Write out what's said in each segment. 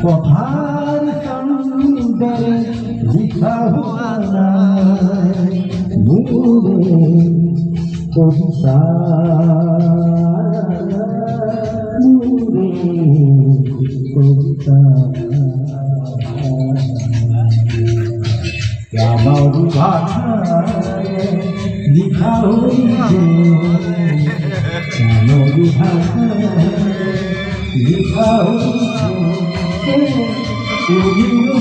কথার সন্দরে লিখা হুয়া নাই নূরে কবিতা নূরে কবিতা আমার ভাষায় লিখা হইছে আমার ভাষায় লিখা হইছে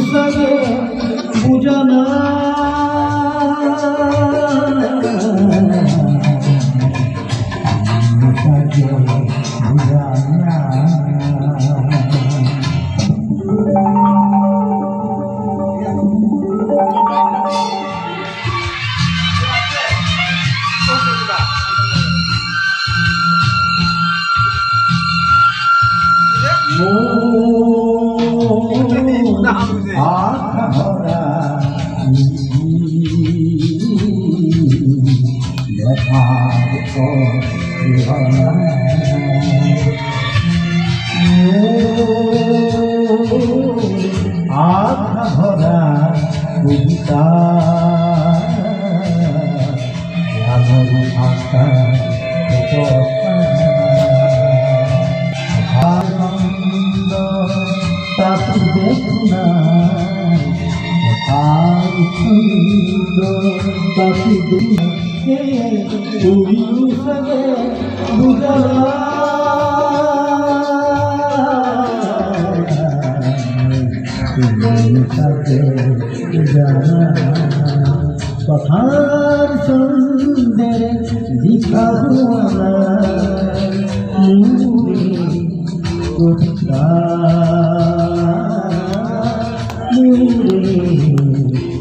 সগে বুঝানা আখরা দেখার আখরা কবিতা আমার ভাষা তাকে দেখুনা আর সুন্দর তাকে দেখে তুই সবে বুঝলা তুমি তাকে জানা কথার সুন্দরে লিখা হুয়া কবিতা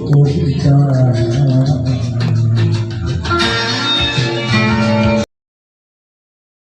কবিতা